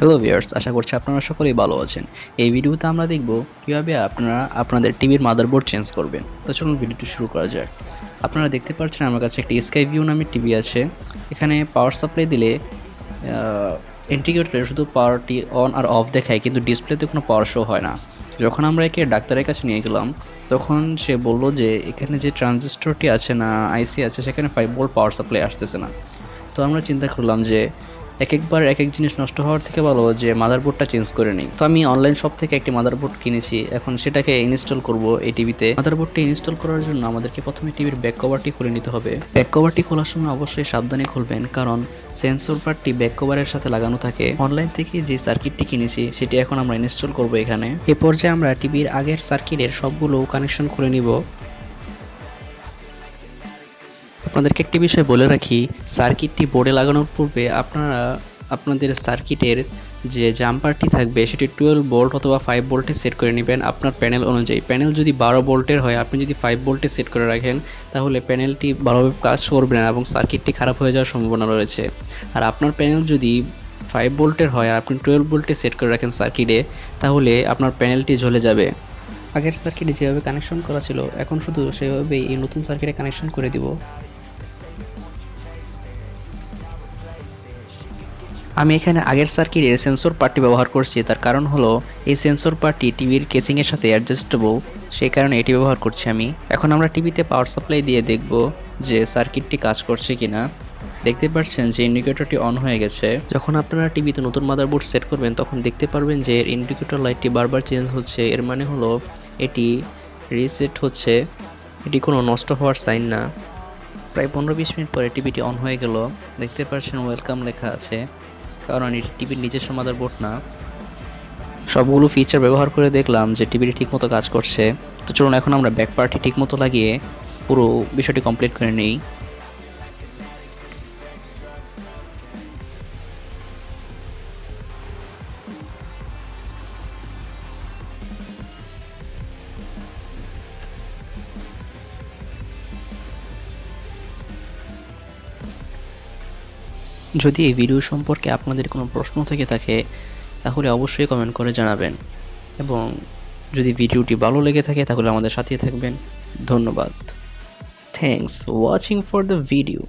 Hello viewers, আশা করছি আপনারা সকলেই ভালো আছেন। এই ভিডিওতে আমরা দেখব কিভাবে আপনারা আপনাদের টিভির মাদারবোর্ড চেঞ্জ করবেন। তো চলুন ভিডিওটি শুরু করা যাক। আপনারা দেখতে পাচ্ছেন আমার কাছে একটি স্কাই ভিউ নামের টিভি আছে। এখানে পাওয়ার সাপ্লাই দিলে ইন্ডিকেটরে শুধু পাওয়ারটি অন আর অফ দেখায়, কিন্তু ডিসপ্লেতে কোনো পাওয়ার শো হয় না। যখন আমরা একে ডাক্তারের কাছে নিয়ে গেলাম, তখন সে বলল যে এখানে যে ট্রানজিস্টরটি আছে না আইসি আছে, সেখানে 5 ভোল্ট পাওয়ার সাপ্লাই আসতেছে না। তো আমরা চিন্তা করলাম যে একবার এক এক জিনিস নষ্ট হওয়ার থেকে ভালো যে মাদারবোর্ডটা চেঞ্জ করে নিই। তো আমি অনলাইন শপ থেকে একটি মাদারবোর্ড কিনেছি, এখন সেটাকে ইনস্টল করব এই টিভিতে। মাদারবোর্ডটি ইনস্টল করার জন্য আমাদেরকে প্রথমে টিভির ব্যাক কভারটি খুলে নিতে হবে। ব্যাক কভারটি খোলার সময় অবশ্যই সাবধানে খুলবেন, কারণ সেন্সর পার্টটি ব্যাক কভারের সাথে লাগানো থাকে। অনলাইন থেকে যে সার্কিটটি কিনেছি সেটি এখন আমরা ইনস্টল করব এখানে। এ পর্যায়ে আমরা টিভির আগের সার্কিটের সবগুলো কানেকশন খুলে নিব। আপনাদেরকে একটি বিষয় বলে রাখি, সার্কিটটি বোর্ডে লাগানোর পূর্বে আপনারা আপনাদের সার্কিটের যে জাম্পারটি থাকবে সেটি 12 ভোল্ট অথবা 5 ভোল্টে সেট করে নেবেন আপনার প্যানেল অনুযায়ী। প্যানেল যদি 12 ভোল্টের হয়, আপনি যদি 5 ভোল্টে সেট করে রাখেন, তাহলে প্যানেলটি ভালোভাবে কাজ করবে না এবং সার্কিটটি খারাপ হয়ে যাওয়ার সম্ভাবনা রয়েছে। আর আপনার প্যানেল যদি 5 ভোল্টের হয় আর আপনি 12 ভোল্টে সেট করে রাখেন সার্কিটে, তাহলে আপনার প্যানেলটি জ্বলে যাবে। আগের সার্কিটে যেভাবে কানেকশন করা ছিল, এখন শুধু সেভাবেই এই নতুন সার্কিটে কানেকশন করে দিব। আমি এখানে আগের সার্কিটের সেন্সর পার্টটি ব্যবহার করছি, তার কারণ হলো এই সেন্সর পার্টটি টিভির কেসিংয়ের সাথে অ্যাডজাস্টেবল, সেই কারণে এটি ব্যবহার করছি আমি। এখন আমরা টিভিতে পাওয়ার সাপ্লাই দিয়ে দেখব যে সার্কিটটি কাজ করছে কিনা। দেখতে পাচ্ছেন যে ইন্ডিকেটরটি অন হয়ে গেছে। যখন আপনারা টিভিতে নতুন মাদারবোর্ড সেট করবেন, তখন দেখতে পারবেন যে এর ইন্ডিকেটর লাইটটি বারবার চেঞ্জ হচ্ছে। এর মানে হলো এটি রিসেট হচ্ছে, এটি কোনো নষ্ট হওয়ার সাইন না। প্রায় 15-20 মিনিট পরে টিভিটি অন হয়ে গেল। দেখতে পাচ্ছেন ওয়েলকাম লেখা আছে, কারণ এটি টিভির নিজস্ব মাদারবোর্ড না। সবগুলো ফিচার ব্যবহার করে দেখলাম যে টিভিটি ঠিকমতো কাজ করছে। তো চলুন এখন আমরা ব্যাক পার্টটি ঠিকমতো লাগিয়ে পুরো বিষয়টি কমপ্লিট করে নিই। যদি এই ভিডিও সম্পর্কে আপনাদের কোনো প্রশ্ন থেকে থাকে, তাহলে অবশ্যই কমেন্ট করে জানাবেন, এবং যদি ভিডিওটি ভালো লেগে থাকে তাহলে আমাদের সাথে থাকবেন। ধন্যবাদ। Thanks watching for the video.